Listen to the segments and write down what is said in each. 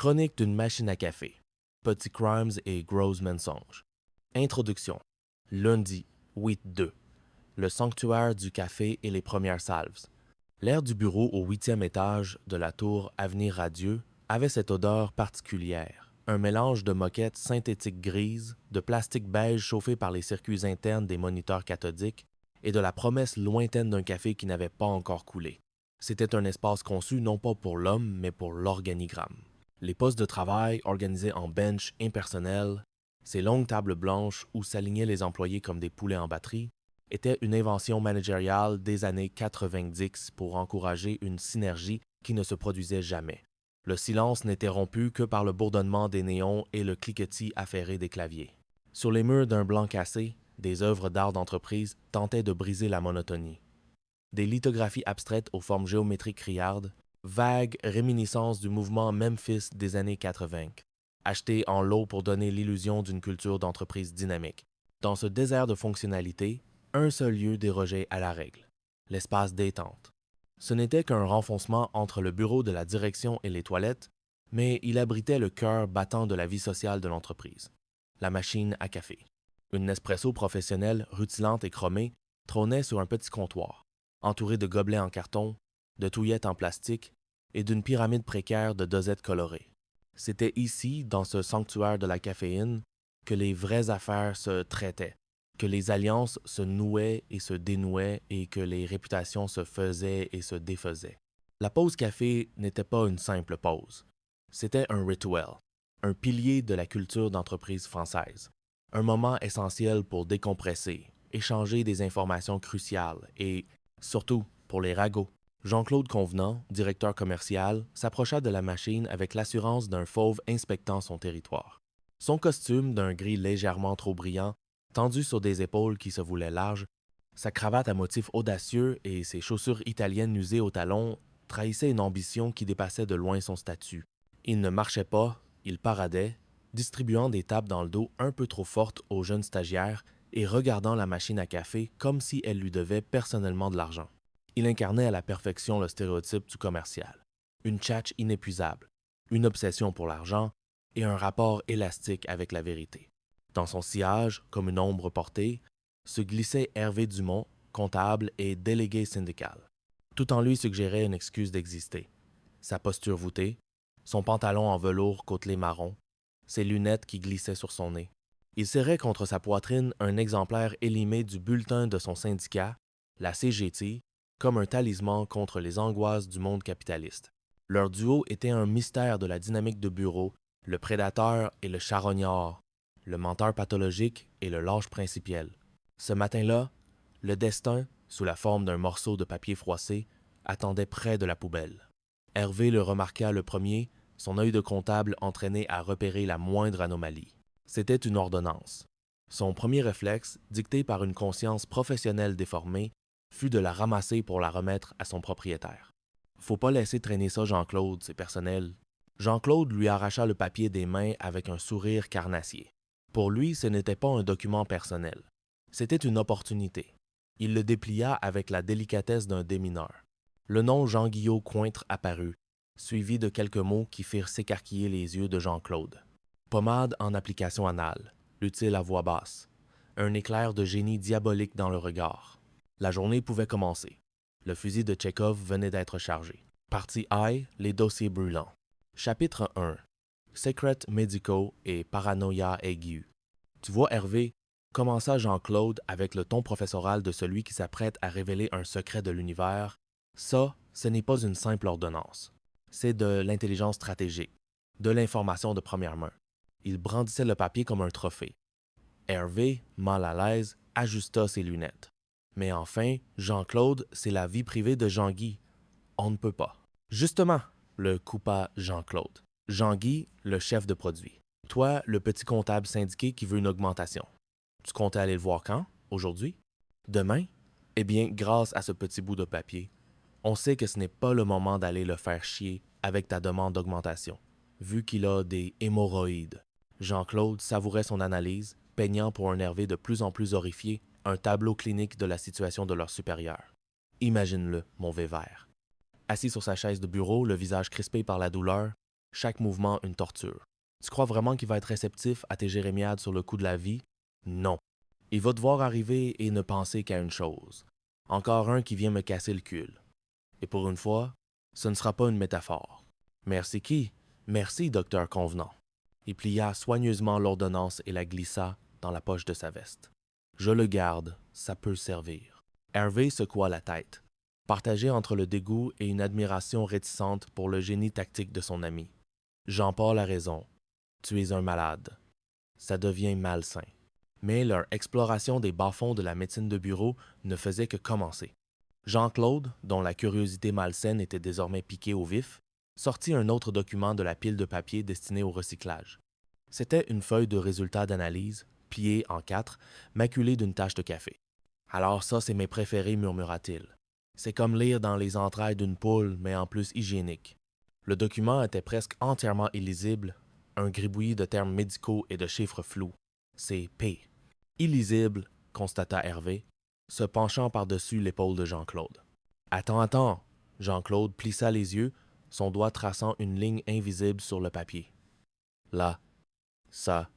Chronique d'une machine à café. Petits crimes et gros mensonges. Introduction. Lundi, 8-2. Le sanctuaire du café et les premières salves. L'air du bureau au 8e étage de la tour Avenir Radieux avait cette odeur particulière. Un mélange de moquettes synthétiques grises, de plastique beige chauffé par les circuits internes des moniteurs cathodiques et de la promesse lointaine d'un café qui n'avait pas encore coulé. C'était un espace conçu non pas pour l'homme, mais pour l'organigramme. Les postes de travail organisés en bench impersonnels, ces longues tables blanches où s'alignaient les employés comme des poulets en batterie, étaient une invention managériale des années 90 pour encourager une synergie qui ne se produisait jamais. Le silence n'était rompu que par le bourdonnement des néons et le cliquetis affairé des claviers. Sur les murs d'un blanc cassé, des œuvres d'art d'entreprise tentaient de briser la monotonie. Des lithographies abstraites aux formes géométriques criardes, vagues réminiscences du mouvement Memphis des années 80, achetées en lot pour donner l'illusion d'une culture d'entreprise dynamique. Dans ce désert de fonctionnalités, un seul lieu dérogeait à la règle, l'espace détente. Ce n'était qu'un renfoncement entre le bureau de la direction et les toilettes, mais il abritait le cœur battant de la vie sociale de l'entreprise, la machine à café. Une Nespresso professionnelle, rutilante et chromée, trônait sur un petit comptoir, entourée de gobelets en carton, de touillettes en plastique et d'une pyramide précaire de dosettes colorées. C'était ici, dans ce sanctuaire de la caféine, que les vraies affaires se traitaient, que les alliances se nouaient et se dénouaient et que les réputations se faisaient et se défaisaient. La pause café n'était pas une simple pause. C'était un rituel, un pilier de la culture d'entreprise française. Un moment essentiel pour décompresser, échanger des informations cruciales et, surtout, pour les ragots. Jean-Claude Convenant, directeur commercial, s'approcha de la machine avec l'assurance d'un fauve inspectant son territoire. Son costume d'un gris légèrement trop brillant, tendu sur des épaules qui se voulaient larges, sa cravate à motifs audacieux et ses chaussures italiennes usées aux talons trahissaient une ambition qui dépassait de loin son statut. Il ne marchait pas, il paradait, distribuant des tapes dans le dos un peu trop fortes aux jeunes stagiaires et regardant la machine à café comme si elle lui devait personnellement de l'argent. Il incarnait à la perfection le stéréotype du commercial. Une tchatche inépuisable, une obsession pour l'argent et un rapport élastique avec la vérité. Dans son sillage, comme une ombre portée, se glissait Hervé Dumont, comptable et délégué syndical. Tout en lui suggérait une excuse d'exister. Sa posture voûtée, son pantalon en velours côtelé marron, ses lunettes qui glissaient sur son nez. Il serrait contre sa poitrine un exemplaire élimé du bulletin de son syndicat, la CGT, comme un talisman contre les angoisses du monde capitaliste. Leur duo était un mystère de la dynamique de bureau, le prédateur et le charognard, le menteur pathologique et le lâche principiel. Ce matin-là, le destin, sous la forme d'un morceau de papier froissé, attendait près de la poubelle. Hervé le remarqua le premier, son œil de comptable entraîné à repérer la moindre anomalie. C'était une ordonnance. Son premier réflexe, dicté par une conscience professionnelle déformée, fut de la ramasser pour la remettre à son propriétaire. Faut pas laisser traîner ça, Jean-Claude, c'est personnel. Jean-Claude lui arracha le papier des mains avec un sourire carnassier. Pour lui, ce n'était pas un document personnel. C'était une opportunité. Il le déplia avec la délicatesse d'un démineur. Le nom Jean-Guillaume Cointre apparut, suivi de quelques mots qui firent s'écarquiller les yeux de Jean-Claude. Pommade en application anale, utile à voix basse. Un éclair de génie diabolique dans le regard. La journée pouvait commencer. Le fusil de Tchekhov venait d'être chargé. Partie I, les dossiers brûlants. Chapitre 1. Secrets médicaux et paranoïa aiguë. Tu vois, Hervé, commença Jean-Claude avec le ton professoral de celui qui s'apprête à révéler un secret de l'univers. Ça, ce n'est pas une simple ordonnance. C'est de l'intelligence stratégique, de l'information de première main. Il brandissait le papier comme un trophée. Hervé, mal à l'aise, ajusta ses lunettes. Mais enfin, Jean-Claude, c'est la vie privée de Jean-Guy. On ne peut pas. Justement, le coupa Jean-Claude. Jean-Guy, le chef de produit. Toi, le petit comptable syndiqué qui veut une augmentation. Tu comptais aller le voir quand? Aujourd'hui? Demain? Eh bien, grâce à ce petit bout de papier, on sait que ce n'est pas le moment d'aller le faire chier avec ta demande d'augmentation, vu qu'il a des hémorroïdes. Jean-Claude savourait son analyse, peignant pour un Hervé de plus en plus horrifié un tableau clinique de la situation de leur supérieur. Imagine-le, mon Vévert. Assis sur sa chaise de bureau, le visage crispé par la douleur, Chaque mouvement une torture. Tu crois vraiment qu'il va être réceptif à tes jérémiades sur le coup de la vie? Non. Il va te voir arriver et ne penser qu'à une chose. Encore un qui vient me casser le cul. Et pour une fois, ce ne sera pas une métaphore. Merci qui? Merci, docteur Convenant. Il plia soigneusement l'ordonnance et la glissa dans la poche de sa veste. Je le garde, ça peut servir. Hervé secoua la tête, partagé entre le dégoût et une admiration réticente pour le génie tactique de son ami. Jean-Paul a raison. Tu es un malade. Ça devient malsain. Mais leur exploration des bas-fonds de la médecine de bureau ne faisait que commencer. Jean-Claude, dont la curiosité malsaine était désormais piquée au vif, sortit un autre document de la pile de papier destiné au recyclage. C'était une feuille de résultats d'analyse, pliée en 4, maculée d'une tache de café. « Alors ça, c'est mes préférés, murmura-t-il. C'est comme lire dans les entrailles d'une poule, mais en plus hygiénique. » Le document était presque entièrement illisible, un gribouillis de termes médicaux et de chiffres flous. C'est P. Illisible, constata Hervé, se penchant par-dessus l'épaule de Jean-Claude. « Attends. Jean-Claude plissa les yeux, son doigt traçant une ligne invisible sur le papier. Là, ça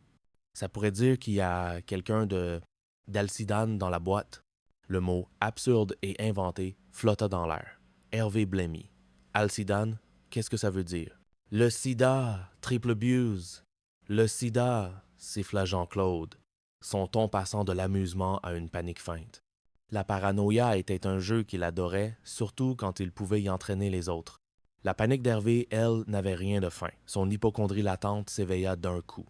pourrait dire qu'il y a quelqu'un d'Alcidane dans la boîte. Le mot absurde et inventé flotta dans l'air. Hervé blêmit. Alcidane, qu'est-ce que ça veut dire? Le sida, triple buse. Le sida, siffla Jean-Claude, son ton passant de l'amusement à une panique feinte. La paranoïa était un jeu qu'il adorait, surtout quand il pouvait y entraîner les autres. La panique d'Hervé, elle, n'avait rien de fin. Son hypocondrie latente s'éveilla d'un coup.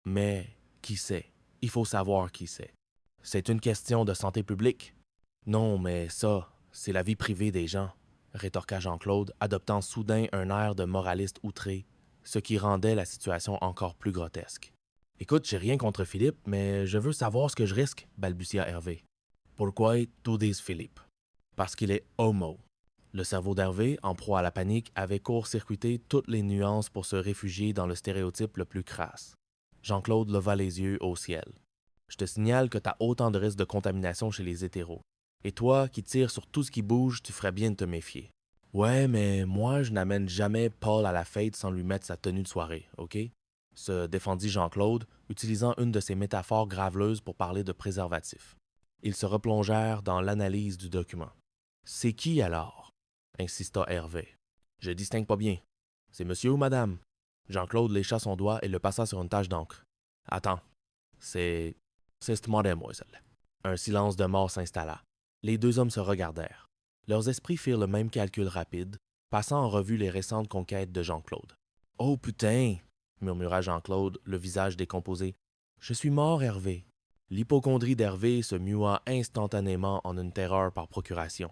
Mais, qui sait? Il faut savoir qui c'est. C'est une question de santé publique. Non, mais ça, c'est la vie privée des gens, rétorqua Jean-Claude, adoptant soudain un air de moraliste outré, ce qui rendait la situation encore plus grotesque. Écoute, j'ai rien contre Philippe, mais je veux savoir ce que je risque, balbutia Hervé. Pourquoi tu dis Philippe? Parce qu'il est homo. Le cerveau d'Hervé, en proie à la panique, avait court-circuité toutes les nuances pour se réfugier dans le stéréotype le plus crasse. Jean-Claude leva les yeux au ciel. Je te signale que t'as autant de risques de contamination chez les hétéros. Et toi, qui tires sur tout ce qui bouge, tu ferais bien de te méfier. Ouais, mais moi, je n'amène jamais Paul à la fête sans lui mettre sa tenue de soirée, OK? Se défendit Jean-Claude, utilisant une de ses métaphores graveleuses pour parler de préservatif. Ils se replongèrent dans l'analyse du document. C'est qui alors? Insista Hervé. Je distingue pas bien. C'est monsieur ou madame? Jean-Claude lécha son doigt et le passa sur une tache d'encre. Attends. C'est cette mademoiselle. Un silence de mort s'installa. Les deux hommes se regardèrent. Leurs esprits firent le même calcul rapide, passant en revue les récentes conquêtes de Jean-Claude. « Oh putain! » murmura Jean-Claude, le visage décomposé. « Je suis mort, Hervé. » L'hypocondrie d'Hervé se mua instantanément en une terreur par procuration.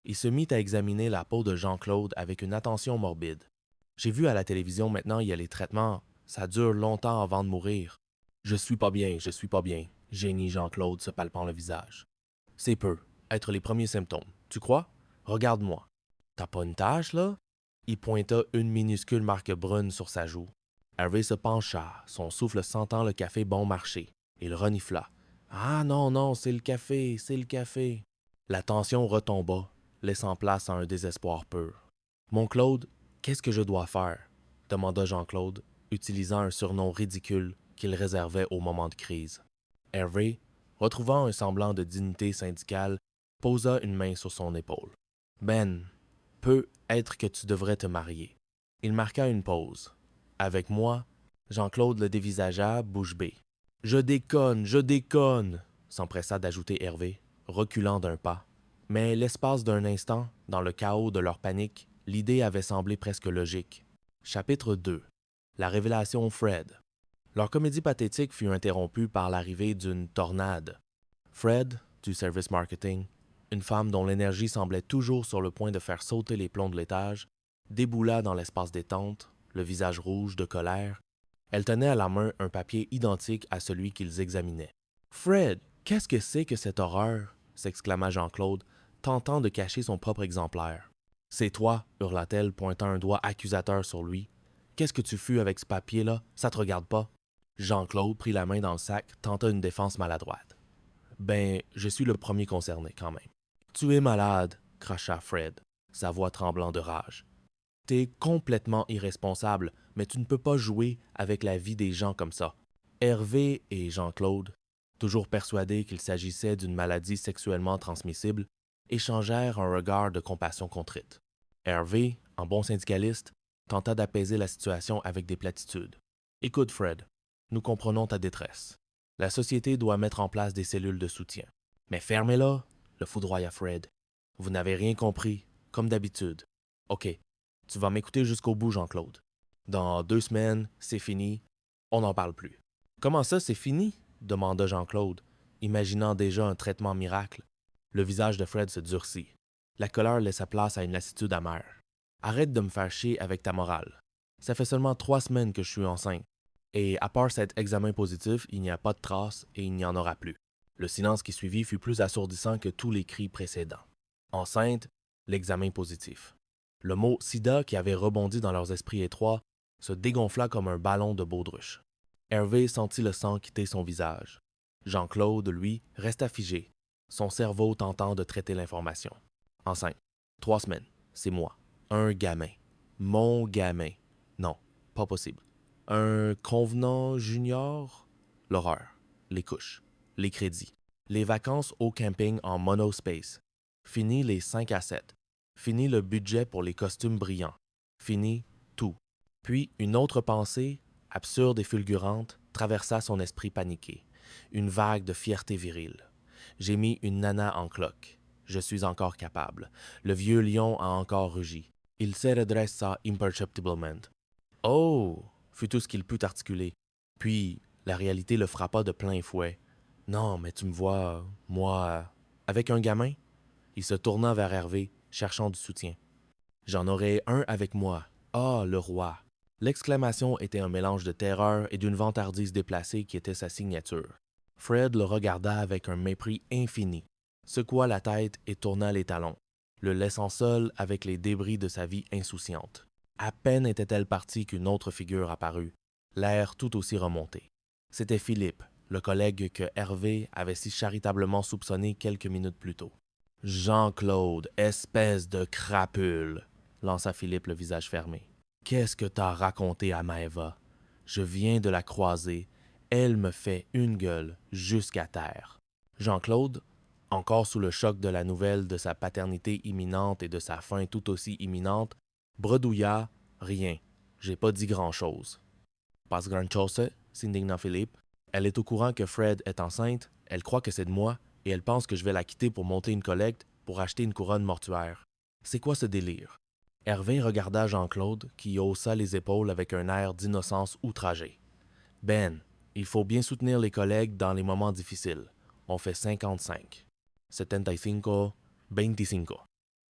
Il se mit à examiner la peau de Jean-Claude avec une attention morbide. « J'ai vu à la télévision maintenant, il y a les traitements. Ça dure longtemps avant de mourir. »« Je suis pas bien, génie Jean-Claude se palpant le visage. « C'est peu, être les premiers symptômes. Tu crois? Regarde-moi. T'as pas une tache, là? » Il pointa une minuscule marque brune sur sa joue. Hervé se pencha, son souffle sentant le café bon marché. Il renifla. « Ah non, c'est le café. » La tension retomba, laissant place à un désespoir pur. « Mon Claude, qu'est-ce que je dois faire? » demanda Jean-Claude, utilisant un surnom ridicule qu'il réservait au moment de crise. Hervé, retrouvant un semblant de dignité syndicale, posa une main sur son épaule. « Ben, peut être que tu devrais te marier. » Il marqua une pause. « Avec moi? » Jean-Claude le dévisagea, bouche bée. « Je déconne, s'empressa d'ajouter Hervé, reculant d'un pas. Mais l'espace d'un instant, dans le chaos de leur panique, l'idée avait semblé presque logique. Chapitre 2. La révélation Fred. Leur comédie pathétique fut interrompue par l'arrivée d'une tornade. Fred, du service marketing, une femme dont l'énergie semblait toujours sur le point de faire sauter les plombs de l'étage, déboula dans l'espace détente, le visage rouge de colère. Elle tenait à la main un papier identique à celui qu'ils examinaient. « Fred, qu'est-ce que c'est que cette horreur? » s'exclama Jean-Claude, tentant de cacher son propre exemplaire. « C'est toi, hurla-t-elle, pointant un doigt accusateur sur lui. « Qu'est-ce que tu fus avec ce papier-là? Ça te regarde pas? » Jean-Claude prit la main dans le sac, tenta une défense maladroite. « Ben, je suis le premier concerné, quand même. »« Tu es malade, cracha Fred, sa voix tremblant de rage. T'es complètement irresponsable, mais tu ne peux pas jouer avec la vie des gens comme ça. Hervé et Jean-Claude, toujours persuadés qu'il s'agissait d'une maladie sexuellement transmissible, échangèrent un regard de compassion contrite. Hervé, en bon syndicaliste, tenta d'apaiser la situation avec des platitudes. « Écoute, Fred, nous comprenons ta détresse. La société doit mettre en place des cellules de soutien. Mais fermez-la, le foudroya Fred. Vous n'avez rien compris, comme d'habitude. OK, tu vas m'écouter jusqu'au bout, Jean-Claude. Dans 2 semaines, c'est fini, on n'en parle plus. » « Comment ça, c'est fini? » demanda Jean-Claude, imaginant déjà un traitement miracle. Le visage de Fred se durcit. La colère laissa place à une lassitude amère. « Arrête de me faire chier avec ta morale. Ça fait seulement 3 semaines que je suis enceinte. Et à part cet examen positif, il n'y a pas de traces et il n'y en aura plus. » Le silence qui suivit fut plus assourdissant que tous les cris précédents. Enceinte, l'examen positif. Le mot sida qui avait rebondi dans leurs esprits étroits se dégonfla comme un ballon de baudruche. Hervé sentit le sang quitter son visage. Jean-Claude, lui, resta figé, son cerveau tentant de traiter l'information. Enceinte. 3 semaines. C'est moi. Un gamin. Mon gamin. Non, pas possible. Un convenant junior? L'horreur. Les couches. Les crédits. Les vacances au camping en monospace. Fini les 5 à 7. Fini le budget pour les costumes brillants. Fini tout. Puis une autre pensée, absurde et fulgurante, traversa son esprit paniqué. Une vague de fierté virile. J'ai mis une nana en cloque. Je suis encore capable. Le vieux lion a encore rugi. Il se redressa imperceptiblement. « Oh! » fut tout ce qu'il put articuler. Puis, la réalité le frappa de plein fouet. « Non, mais tu me vois, moi, avec un gamin? » Il se tourna vers Hervé, cherchant du soutien. « J'en aurai un avec moi. Ah, le roi! » L'exclamation était un mélange de terreur et d'une vantardise déplacée qui était sa signature. Fred le regarda avec un mépris infini, secoua la tête et tourna les talons, le laissant seul avec les débris de sa vie insouciante. À peine était-elle partie qu'une autre figure apparut, l'air tout aussi remonté. C'était Philippe, le collègue que Hervé avait si charitablement soupçonné quelques minutes plus tôt. « Jean-Claude, espèce de crapule !» lança Philippe le visage fermé. « Qu'est-ce que t'as raconté à Maëva? Je viens de la croiser. Elle me fait une gueule jusqu'à terre. » Jean-Claude, encore sous le choc de la nouvelle de sa paternité imminente et de sa fin tout aussi imminente, bredouilla « Rien. J'ai pas dit grand-chose. »« Pas grand-chose, » s'indigna Philippe. « Elle est au courant que Fred est enceinte, elle croit que c'est de moi, et elle pense que je vais la quitter pour monter une collecte pour acheter une couronne mortuaire. C'est quoi ce délire? » Hervé regarda Jean-Claude, qui haussa les épaules avec un air d'innocence outragée. « Ben, il faut bien soutenir les collègues dans les moments difficiles. On fait 55. 75, 25.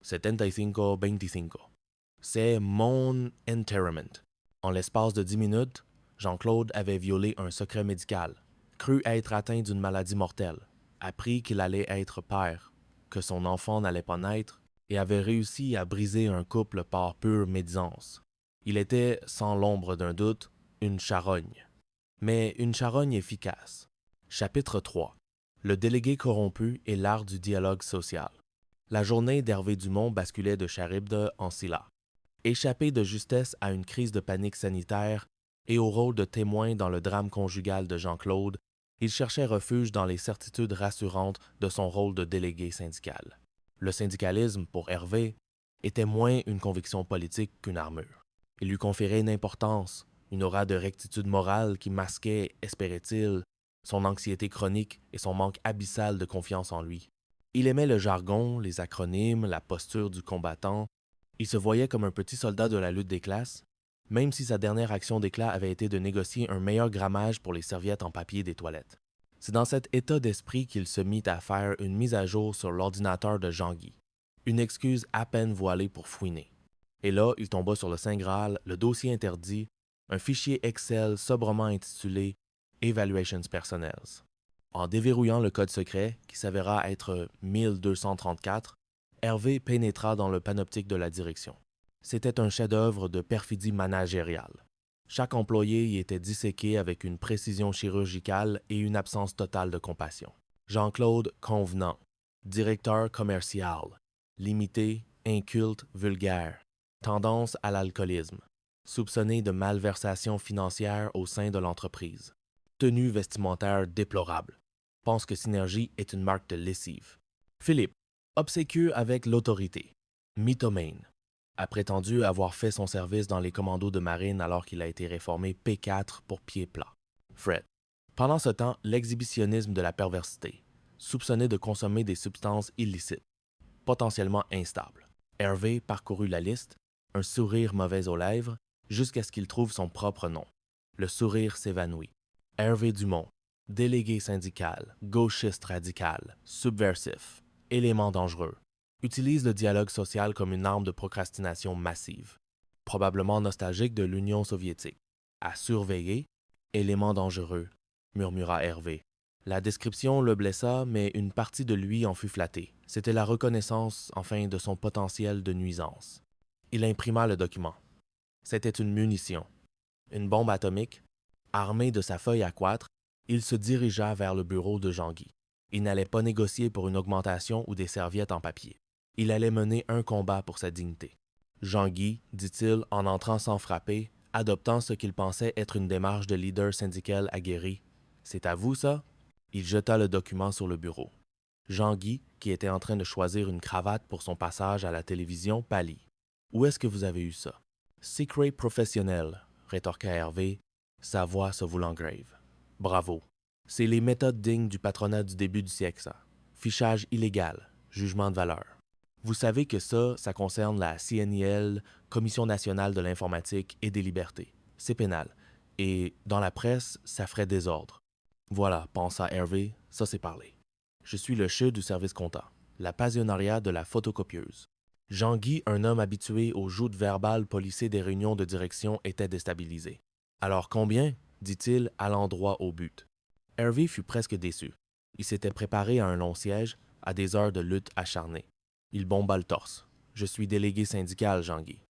75, 25. C'est mon enterrement. » En l'espace de 10 minutes, Jean-Claude avait violé un secret médical, cru être atteint d'une maladie mortelle, appris qu'il allait être père, que son enfant n'allait pas naître, et avait réussi à briser un couple par pure médisance. Il était, sans l'ombre d'un doute, une charogne. Mais une charogne efficace. Chapitre 3. Le délégué corrompu et l'art du dialogue social. La journée d'Hervé Dumont basculait de Charybde en Scylla. Échappé de justesse à une crise de panique sanitaire et au rôle de témoin dans le drame conjugal de Jean-Claude, il cherchait refuge dans les certitudes rassurantes de son rôle de délégué syndical. Le syndicalisme, pour Hervé, était moins une conviction politique qu'une armure. Il lui conférait une importance, une aura de rectitude morale qui masquait, espérait-il, son anxiété chronique et son manque abyssal de confiance en lui. Il aimait le jargon, les acronymes, la posture du combattant. Il se voyait comme un petit soldat de la lutte des classes, même si sa dernière action d'éclat avait été de négocier un meilleur grammage pour les serviettes en papier des toilettes. C'est dans cet état d'esprit qu'il se mit à faire une mise à jour sur l'ordinateur de Jean-Guy, une excuse à peine voilée pour fouiner. Et là, il tomba sur le Saint Graal, le dossier interdit, un fichier Excel sobrement intitulé « Evaluations Personnels ». En déverrouillant le code secret, qui s'avéra être 1234, Hervé pénétra dans le panoptique de la direction. C'était un chef-d'œuvre de perfidie managériale. Chaque employé y était disséqué avec une précision chirurgicale et une absence totale de compassion. Jean-Claude Convenant, directeur commercial, limité, inculte, vulgaire. Tendance à l'alcoolisme. Soupçonné de malversation financière au sein de l'entreprise. Tenue vestimentaire déplorable. Pense que Synergie est une marque de lessive. Philippe. Obséquieux avec l'autorité. Mythomane. A prétendu avoir fait son service dans les commandos de marine alors qu'il a été réformé P4 pour pied plat. Fred. Pendant ce temps, l'exhibitionnisme de la perversité. Soupçonné de consommer des substances illicites. Potentiellement instables. Hervé parcourut la liste, un sourire mauvais aux lèvres, jusqu'à ce qu'il trouve son propre nom. Le sourire s'évanouit. Hervé Dumont, délégué syndical, gauchiste radical, subversif, élément dangereux, utilise le dialogue social comme une arme de procrastination massive. Probablement nostalgique de l'Union soviétique. À surveiller, élément dangereux, murmura Hervé. La description le blessa, mais une partie de lui en fut flattée. C'était la reconnaissance, enfin, de son potentiel de nuisance. Il imprima le document. C'était une munition, une bombe atomique. Armé de sa feuille A4, il se dirigea vers le bureau de Jean-Guy. Il n'allait pas négocier pour une augmentation ou des serviettes en papier. Il allait mener un combat pour sa dignité. Jean-Guy, dit-il en entrant sans frapper, adoptant ce qu'il pensait être une démarche de leader syndical aguerri. « C'est à vous, ça? » Il jeta le document sur le bureau. Jean-Guy, qui était en train de choisir une cravate pour son passage à la télévision, pâlit. « Où est-ce que vous avez eu ça? »« Secret professionnel, » rétorqua Hervé, sa voix se voulant grave. « Bravo. C'est les méthodes dignes du patronat du début du siècle, ça. Fichage illégal, jugement de valeur. Vous savez que ça concerne la CNIL, Commission nationale de l'informatique et des libertés. C'est pénal. Et dans la presse, ça ferait désordre. Voilà, pensa Hervé, ça c'est parlé. Je suis le chef du service compta, la passionnariat de la photocopieuse. Jean-Guy, un homme habitué aux joutes verbales policées des réunions de direction, était déstabilisé. Alors combien? Dit-il, allant droit au but. Hervé fut presque déçu. Il s'était préparé à un long siège, à des heures de lutte acharnée. Il bomba le torse. Je suis délégué syndical, Jean-Guy.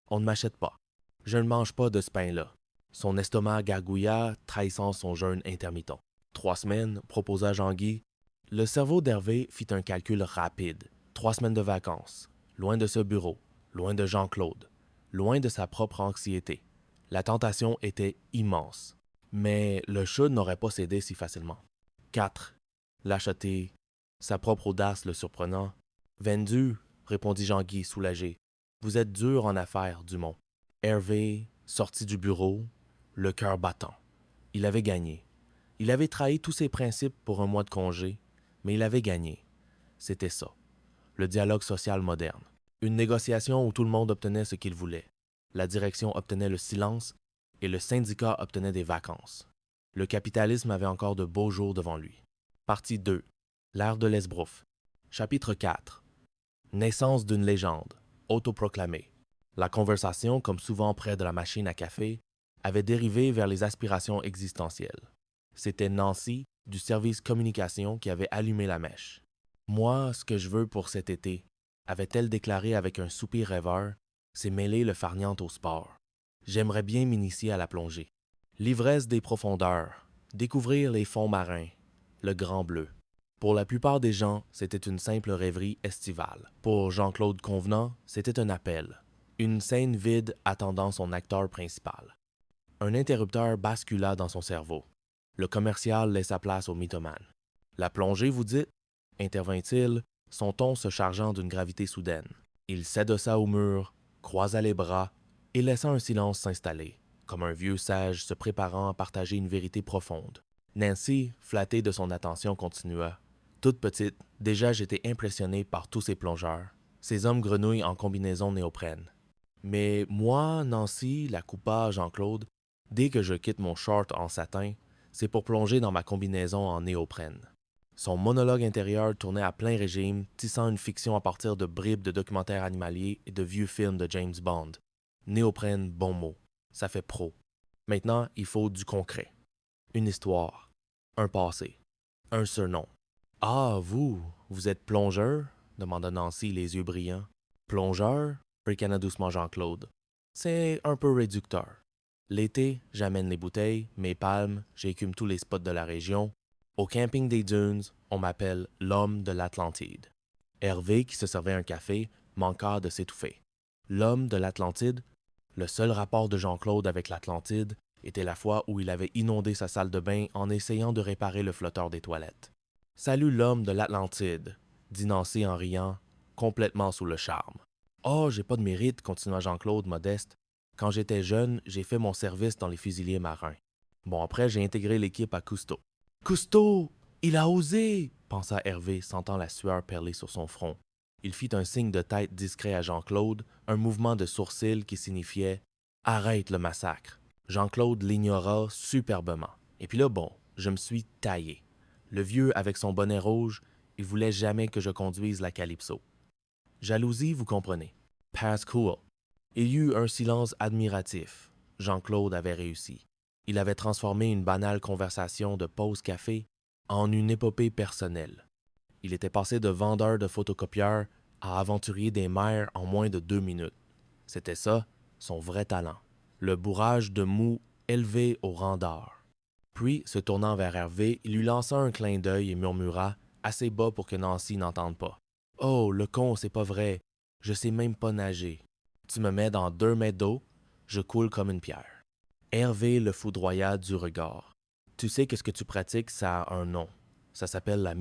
On ne m'achète pas. Je ne mange pas de ce pain-là. Son estomac gargouilla, trahissant son jeûne intermittent. 3 semaines, proposa Jean-Guy. Le cerveau d'Hervé fit un calcul rapide. 3 semaines de vacances. Loin de ce bureau. Loin de Jean-Claude. Loin de sa propre anxiété. La tentation était immense. Mais le chat n'aurait pas cédé si facilement. 4. Lâcheté, sa propre audace le surprenant. 22, répondit Jean-Guy soulagé. Vous êtes dur en affaires, Dumont. Hervé sortit du bureau, le cœur battant. Il avait gagné. Il avait trahi tous ses principes pour un mois de congé, mais il avait gagné. C'était ça, le dialogue social moderne. Une négociation où tout le monde obtenait ce qu'il voulait. La direction obtenait le silence et le syndicat obtenait des vacances. Le capitalisme avait encore de beaux jours devant lui. Partie 2. L'ère de l'esbrouf. Chapitre 4. Naissance d'une légende, autoproclamée. La conversation, comme souvent près de la machine à café, avait dérivé vers les aspirations existentielles. C'était Nancy, du service communication, qui avait allumé la mèche. « Moi, ce que je veux pour cet été, » avait-elle déclaré avec un soupir rêveur, « c'est mêler le farniente au sport. J'aimerais bien m'initier à la plongée. L'ivresse des profondeurs, découvrir les fonds marins, le grand bleu. » Pour la plupart des gens, c'était une simple rêverie estivale. Pour Jean-Claude Convenant, c'était un appel. Une scène vide attendant son acteur principal. Un interrupteur bascula dans son cerveau. Le commercial laissa place au mythomane. « La plongée, vous dites? » intervint-il, son ton se chargeant d'une gravité soudaine. Il s'adossa au mur, croisa les bras et laissa un silence s'installer, comme un vieux sage se préparant à partager une vérité profonde. Nancy, flattée de son attention, continua. Toute petite, déjà j'étais impressionné par tous ces plongeurs, ces hommes grenouilles en combinaison néoprène. Mais moi, Nancy, la coupa Jean-Claude, dès que je quitte mon short en satin, c'est pour plonger dans ma combinaison en néoprène. Son monologue intérieur tournait à plein régime, tissant une fiction à partir de bribes de documentaires animaliers et de vieux films de James Bond. Néoprène, bon mot. Ça fait pro. Maintenant, il faut du concret. Une histoire. Un passé. Un surnom. « Ah, vous êtes plongeur? » demanda Nancy, les yeux brillants. « Plongeur? » ricana doucement Jean-Claude. « C'est un peu réducteur. L'été, j'amène les bouteilles, mes palmes, j'écume tous les spots de la région. Au camping des dunes, on m'appelle l'homme de l'Atlantide. » Hervé, qui se servait un café, manqua de s'étouffer. L'homme de l'Atlantide, le seul rapport de Jean-Claude avec l'Atlantide était la fois où il avait inondé sa salle de bain en essayant de réparer le flotteur des toilettes. « Salut l'homme de l'Atlantide », dit Nancy en riant, complètement sous le charme. « Oh, j'ai pas de mérite », continua Jean-Claude modeste. « Quand j'étais jeune, j'ai fait mon service dans les fusiliers marins. Bon, après, j'ai intégré l'équipe à Cousteau. »« Cousteau! Il a osé !» pensa Hervé, sentant la sueur perler sur son front. Il fit un signe de tête discret à Jean-Claude, un mouvement de sourcil qui signifiait « Arrête le massacre ». Jean-Claude l'ignora superbement. Et puis là, bon, je me suis taillé. Le vieux, avec son bonnet rouge, il voulait jamais que je conduise la Calypso. Jalousie, vous comprenez. Pass cool. Il y eut un silence admiratif. Jean-Claude avait réussi. Il avait transformé une banale conversation de pause café en une épopée personnelle. Il était passé de vendeur de photocopieurs à aventurier des mers en moins de 2 minutes. C'était ça, son vrai talent. Le bourrage de mou élevé au rang d'art. Puis, se tournant vers Hervé, il lui lança un clin d'œil et murmura, assez bas pour que Nancy n'entende pas. « Oh, le con, c'est pas vrai. Je sais même pas nager. Tu me mets dans 2 mètres d'eau, je coule comme une pierre. » Hervé le foudroya du regard. « Tu sais que ce que tu pratiques, ça a un nom. Ça s'appelle la